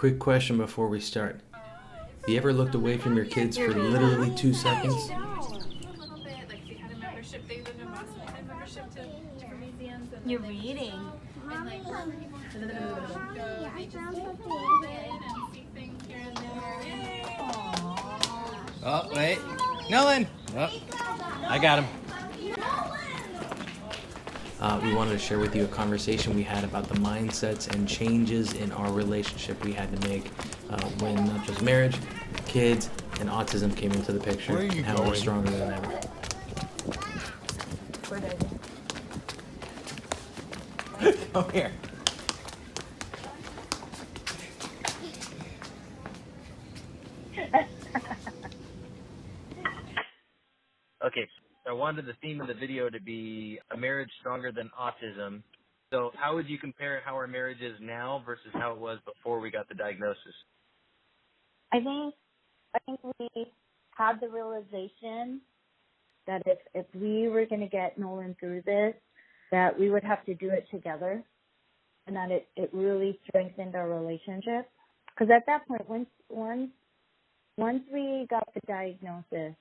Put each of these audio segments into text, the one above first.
Quick question before we start. Have you ever looked away from your kids for literally 2 seconds? You're reading. Oh, wait. Nolan! Oh, I got him. We wanted to share with you a conversation we had about the mindsets and changes in our relationship we had to make when not just marriage, kids, and autism came into the picture, Where are you and how going? we're stronger than ever. Come here. Okay, so I wanted the theme of the video to be a marriage stronger than autism. So how would you compare how our marriage is now versus how it was before we got the diagnosis? I think we had the realization that if we were going to get Nolan through this, that we would have to do it together, and that it really strengthened our relationship. Because at that point, once we got the diagnosis,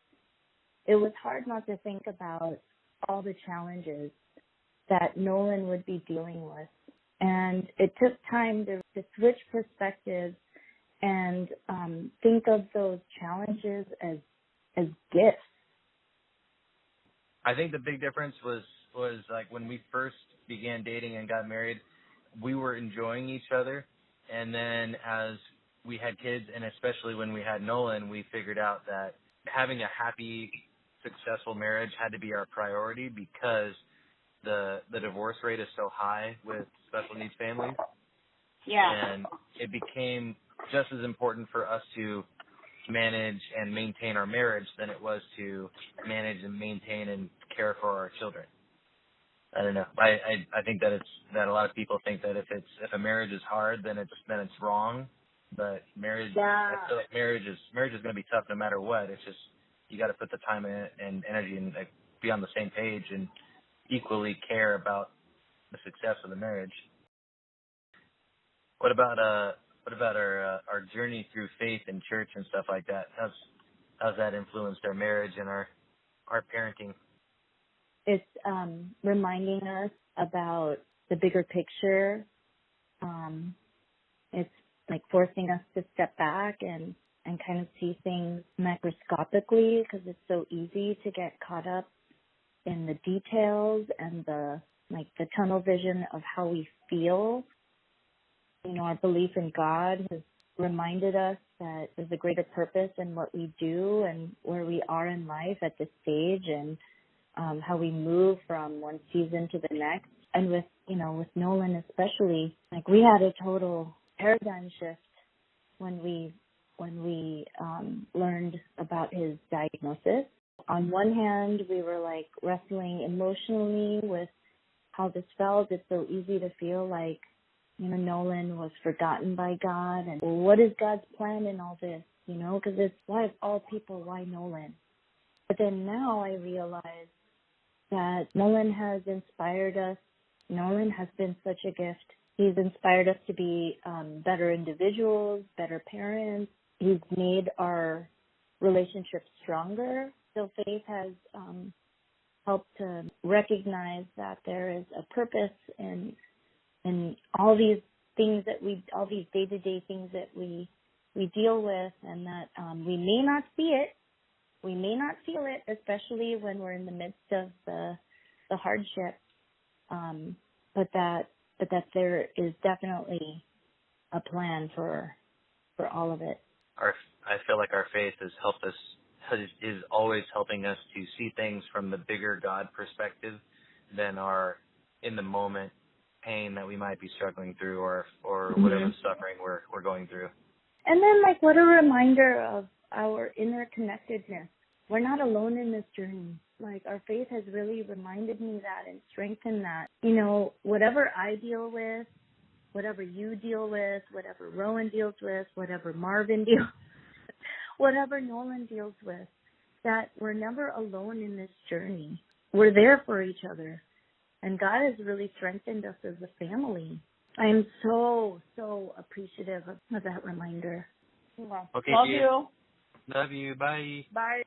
it was hard not to think about all the challenges that Nolan would be dealing with. And it took time to switch perspectives and think of those challenges as gifts. I think the big difference was like when we first began dating and got married, we were enjoying each other. And then as we had kids, and especially when we had Nolan, we figured out that having a happy, successful marriage had to be our priority because the divorce rate is so high with special needs families. Yeah. And it became just as important for us to manage and maintain our marriage than it was to manage and maintain and care for our children. I don't know. I think that that a lot of people think that if a marriage is hard, then it's wrong. But marriage, Yeah. I feel like marriage is going to be tough no matter what. It's just you got to put the time and energy and like, be on the same page and equally care about the success of the marriage. What about our journey through faith and church and stuff like that? How's that influenced our marriage and our parenting? It's reminding us about the bigger picture. It's like forcing us to step back and kind of see things microscopically, because it's so easy to get caught up in the details and the tunnel vision of how we feel. You know, our belief in God has reminded us that there's a greater purpose in what we do and where we are in life at this stage, and how we move from one season to the next. And with Nolan especially, like we had a total paradigm shift when we learned about his diagnosis. On one hand, we were like wrestling emotionally with how this felt. It's so easy to feel like, Nolan was forgotten by God, and well, what is God's plan in all this? Because it's, why of all people, why Nolan? But then now I realize that Nolan has inspired us. Nolan has been such a gift. He's inspired us to be better individuals, better parents. He's made our relationship stronger. So faith has helped to recognize that there is a purpose in all these things all these day-to-day things that we deal with, and that we may not see it. We may not feel it, especially when we're in the midst of the hardship. But that there is definitely a plan for all of it. I feel like our faith has helped us, is always helping us to see things from the bigger God perspective than our in the moment pain that we might be struggling through or whatever suffering we're going through. And then what a reminder of our interconnectedness. We're not alone in this journey. Our faith has really reminded me that and strengthened that. Whatever I deal with, whatever you deal with, whatever Rowan deals with, whatever Marvin deals with, whatever Nolan deals with, that we're never alone in this journey. We're there for each other. And God has really strengthened us as a family. I'm so, so appreciative of that reminder. Well, Okay, love dear. you. Love you. Bye. Bye.